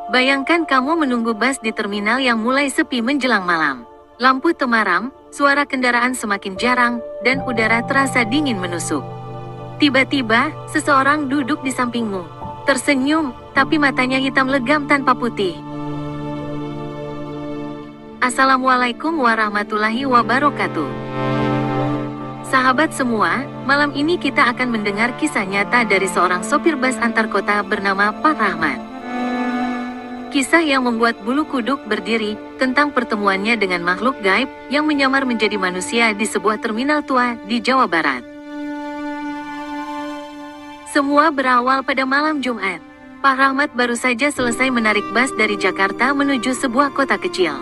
Bayangkan kamu menunggu bus di terminal yang mulai sepi menjelang malam. Lampu temaram, suara kendaraan semakin jarang, dan udara terasa dingin menusuk. Tiba-tiba, seseorang duduk di sampingmu. Tersenyum, tapi matanya hitam legam tanpa putih. Assalamualaikum warahmatullahi wabarakatuh. Sahabat semua, malam ini kita akan mendengar kisah nyata dari seorang sopir bus antar kota bernama Pak Rahmat. Kisah yang membuat bulu kuduk berdiri tentang pertemuannya dengan makhluk gaib yang menyamar menjadi manusia di sebuah terminal tua di Jawa Barat. Semua berawal pada malam Jumat. Pak Rahmat baru saja selesai menarik bus dari Jakarta menuju sebuah kota kecil.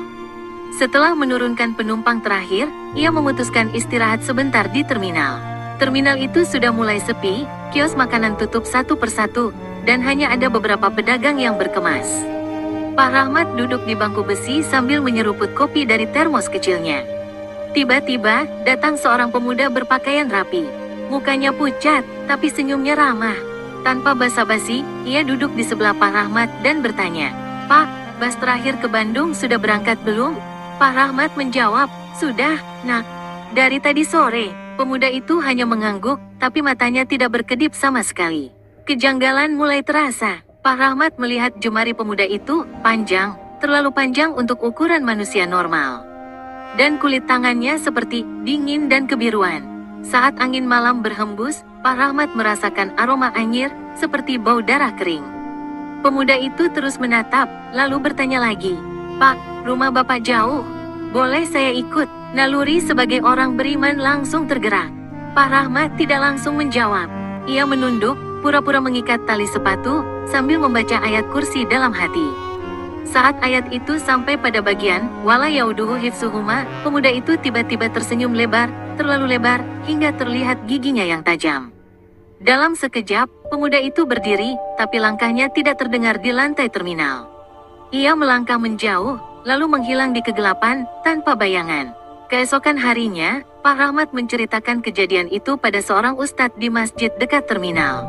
Setelah menurunkan penumpang terakhir, ia memutuskan istirahat sebentar di terminal. Terminal itu sudah mulai sepi, kios makanan tutup satu persatu, dan hanya ada beberapa pedagang yang berkemas. Pak Rahmat duduk di bangku besi sambil menyeruput kopi dari termos kecilnya. Tiba-tiba, datang seorang pemuda berpakaian rapi. Mukanya pucat, tapi senyumnya ramah. Tanpa basa-basi, ia duduk di sebelah Pak Rahmat dan bertanya, "Pak, bus terakhir ke Bandung sudah berangkat belum?" Pak Rahmat menjawab, "Sudah, Nak. Dari tadi sore." Pemuda itu hanya mengangguk, tapi matanya tidak berkedip sama sekali. Kejanggalan mulai terasa. Pak Rahmat melihat jemari pemuda itu panjang, terlalu panjang untuk ukuran manusia normal. Dan kulit tangannya seperti dingin dan kebiruan. Saat angin malam berhembus, Pak Rahmat merasakan aroma anyir seperti bau darah kering. Pemuda itu terus menatap, lalu bertanya lagi, "Pak, rumah Bapak jauh? Boleh saya ikut?" Naluri sebagai orang beriman langsung tergerak. Pak Rahmat tidak langsung menjawab. Ia menunduk, pura-pura mengikat tali sepatu, sambil membaca ayat kursi dalam hati. Saat ayat itu sampai pada bagian, "Wala yauduhu hifsuhuma", pemuda itu tiba-tiba tersenyum lebar, terlalu lebar, hingga terlihat giginya yang tajam. Dalam sekejap, pemuda itu berdiri, tapi langkahnya tidak terdengar di lantai terminal. Ia melangkah menjauh, lalu menghilang di kegelapan, tanpa bayangan. Keesokan harinya, Pak Rahmat menceritakan kejadian itu pada seorang ustadz di masjid dekat terminal.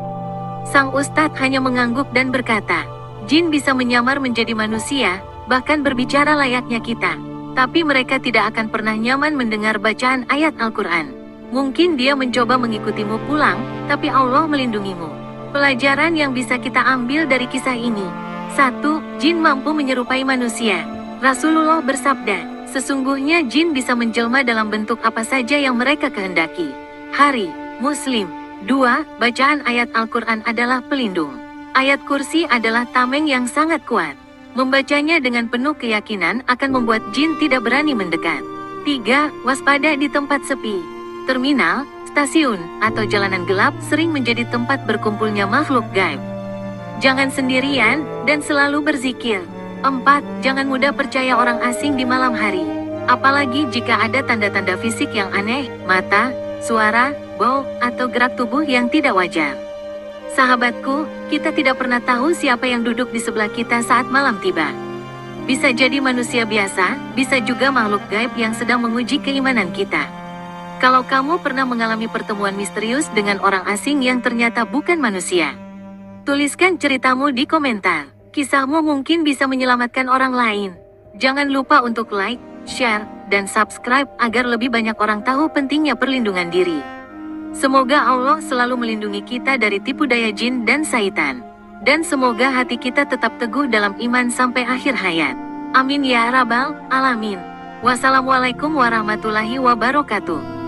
Sang ustadz hanya mengangguk dan berkata, "Jin bisa menyamar menjadi manusia, bahkan berbicara layaknya kita. Tapi mereka tidak akan pernah nyaman mendengar bacaan ayat Al-Quran. Mungkin dia mencoba mengikutimu pulang, tapi Allah melindungimu." Pelajaran yang bisa kita ambil dari kisah ini. 1. Jin mampu menyerupai manusia. Rasulullah bersabda, "Sesungguhnya jin bisa menjelma dalam bentuk apa saja yang mereka kehendaki." Hari Muslim. 2. Bacaan ayat Al-Quran adalah pelindung. Ayat kursi adalah tameng yang sangat kuat. Membacanya dengan penuh keyakinan akan membuat jin tidak berani mendekat. 3. Waspada di tempat sepi. Terminal, stasiun, atau jalanan gelap sering menjadi tempat berkumpulnya makhluk gaib. Jangan sendirian, dan selalu berzikir. 4. Jangan mudah percaya orang asing di malam hari. Apalagi jika ada tanda-tanda fisik yang aneh, mata, suara, bau, atau gerak tubuh yang tidak wajar. Sahabatku, kita tidak pernah tahu siapa yang duduk di sebelah kita saat malam tiba. Bisa jadi manusia biasa, bisa juga makhluk gaib yang sedang menguji keimanan kita. Kalau kamu pernah mengalami pertemuan misterius dengan orang asing yang ternyata bukan manusia, tuliskan ceritamu di komentar. Kisahmu mungkin bisa menyelamatkan orang lain. Jangan lupa untuk like, share, dan subscribe agar lebih banyak orang tahu pentingnya perlindungan diri. Semoga Allah selalu melindungi kita dari tipu daya jin dan syaitan. Dan semoga hati kita tetap teguh dalam iman sampai akhir hayat. Amin ya rabbal alamin. Wassalamualaikum warahmatullahi wabarakatuh.